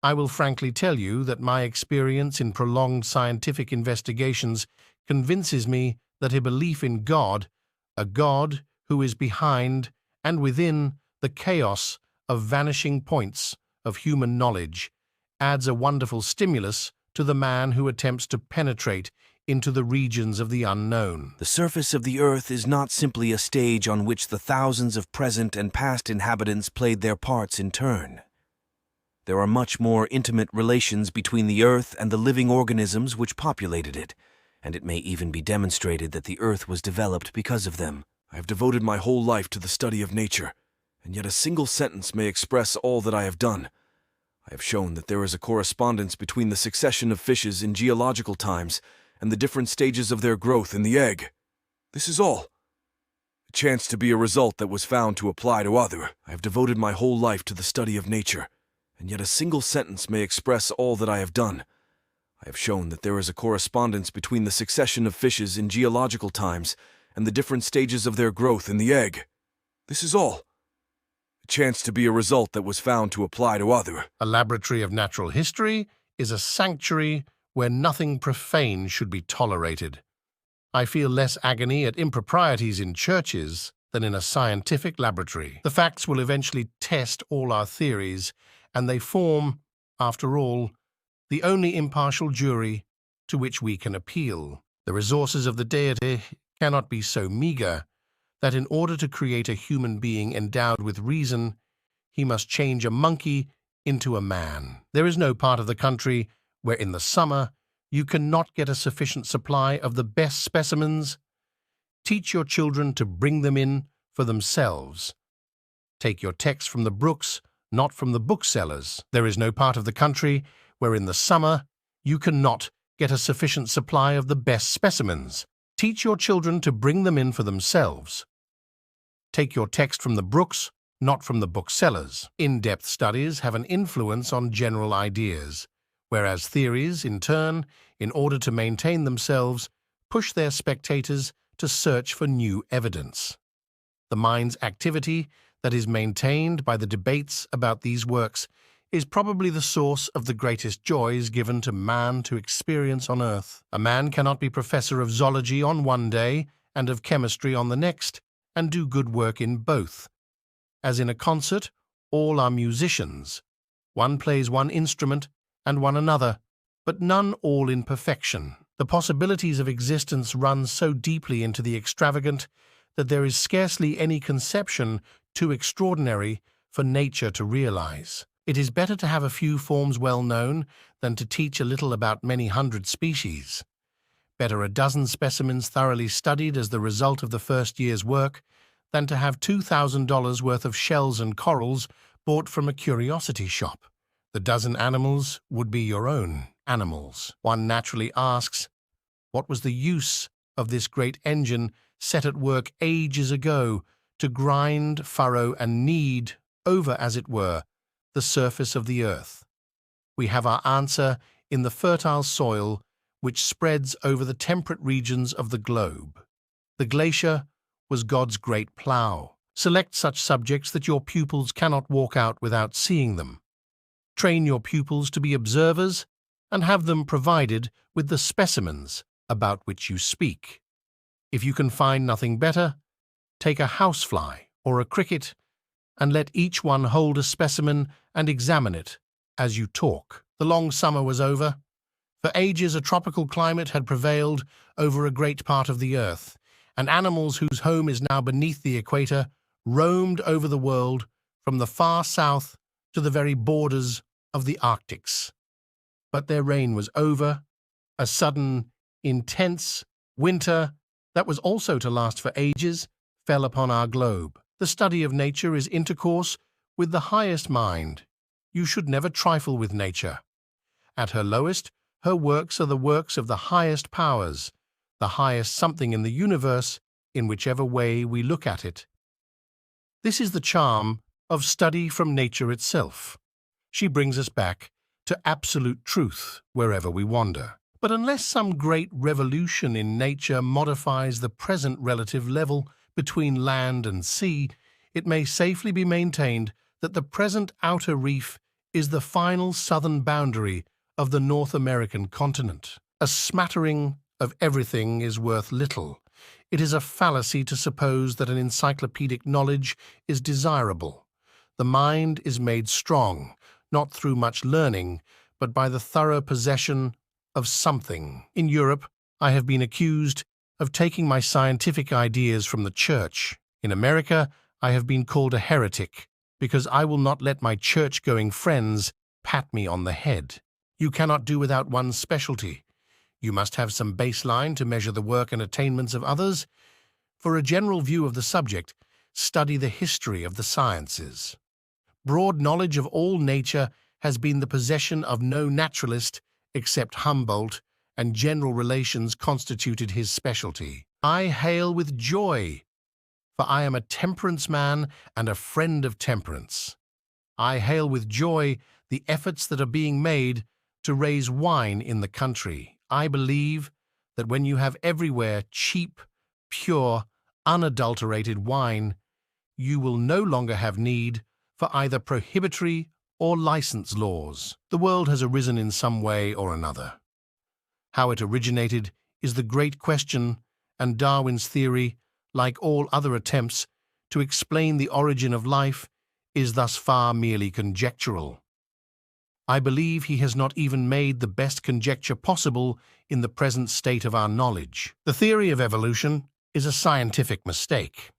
I will frankly tell you that my experience in prolonged scientific investigations convinces me that a belief in God, a God who is behind and within the chaos of vanishing points of human knowledge, adds a wonderful stimulus to the man who attempts to penetrate into the regions of the unknown. The surface of the earth is not simply a stage on which the thousands of present and past inhabitants played their parts in turn. There are much more intimate relations between the earth and the living organisms which populated it, and it may even be demonstrated that the earth was developed because of them. I have devoted my whole life to the study of nature, and yet a single sentence may express all that I have done. I have shown that there is a correspondence between the succession of fishes in geological times and the different stages of their growth in the egg. This is all. It chanced to be a result that was found to apply to other. I have devoted my whole life to the study of nature, and yet a single sentence may express all that I have done. I have shown that there is a correspondence between the succession of fishes in geological times and the different stages of their growth in the egg. This is all. It chanced to be a result that was found to apply to other. A laboratory of natural history is a sanctuary where nothing profane should be tolerated. I feel less agony at improprieties in churches than in a scientific laboratory. The facts will eventually test all our theories, and they form, after all, the only impartial jury to which we can appeal. The resources of the deity cannot be so meager that in order to create a human being endowed with reason, he must change a monkey into a man. There is no part of the country where in the summer you cannot get a sufficient supply of the best specimens. Teach your children to bring them in for themselves. Take your text from the brooks, not from the booksellers. There is no part of the country where in the summer you cannot get a sufficient supply of the best specimens. Teach your children to bring them in for themselves. Take your text from the brooks, not from the booksellers. In-depth studies have an influence on general ideas, whereas theories, in turn, in order to maintain themselves, push their spectators to search for new evidence. The mind's activity that is maintained by the debates about these works is probably the source of the greatest joys given to man to experience on earth. A man cannot be professor of zoology on one day and of chemistry on the next, and do good work in both. As in a concert, all are musicians. One plays one instrument and one another, but none all in perfection. The possibilities of existence run so deeply into the extravagant that there is scarcely any conception too extraordinary for nature to realize. It is better to have a few forms well known than to teach a little about many hundred species. Better a dozen specimens thoroughly studied as the result of the first year's work than to have $2,000 worth of shells and corals bought from a curiosity shop. The dozen animals would be your own animals. One naturally asks, what was the use of this great engine set at work ages ago to grind, furrow, and knead over, as it were, the surface of the earth? We have our answer in the fertile soil which spreads over the temperate regions of the globe. The glacier was God's great plough. Select such subjects that your pupils cannot walk out without seeing them. Train your pupils to be observers and have them provided with the specimens about which you speak. If you can find nothing better, take a housefly or a cricket and let each one hold a specimen and examine it as you talk. The long summer was over. For ages a tropical climate had prevailed over a great part of the earth, and animals whose home is now beneath the equator roamed over the world from the far south to the very borders of the Arctics. But their reign was over. A sudden, intense winter that was also to last for ages fell upon our globe. The study of nature is intercourse with the highest mind. You should never trifle with nature. At her lowest, her works are the works of the highest powers, the highest something in the universe, in whichever way we look at it. This is the charm of study from nature itself. She brings us back to absolute truth wherever we wander. But unless some great revolution in nature modifies the present relative level between land and sea, it may safely be maintained that the present outer reef is the final southern boundary of the North American continent. A smattering of everything is worth little. It is a fallacy to suppose that an encyclopedic knowledge is desirable. The mind is made strong, not through much learning, but by the thorough possession of something. In Europe, I have been accused of taking my scientific ideas from the church. In America, I have been called a heretic because I will not let my church-going friends pat me on the head. You cannot do without one's specialty. You must have some baseline to measure the work and attainments of others. For a general view of the subject, study the history of the sciences. Broad knowledge of all nature has been the possession of no naturalist except Humboldt, and general relations constituted his specialty. I hail with joy, for I am a temperance man and a friend of temperance. I hail with joy the efforts that are being made to raise wine in the country. I believe that when you have everywhere cheap, pure, unadulterated wine, you will no longer have need for either prohibitory or license laws. The world has arisen in some way or another. How it originated is the great question, and Darwin's theory, like all other attempts to explain the origin of life, is thus far merely conjectural. I believe he has not even made the best conjecture possible in the present state of our knowledge. The theory of evolution is a scientific mistake.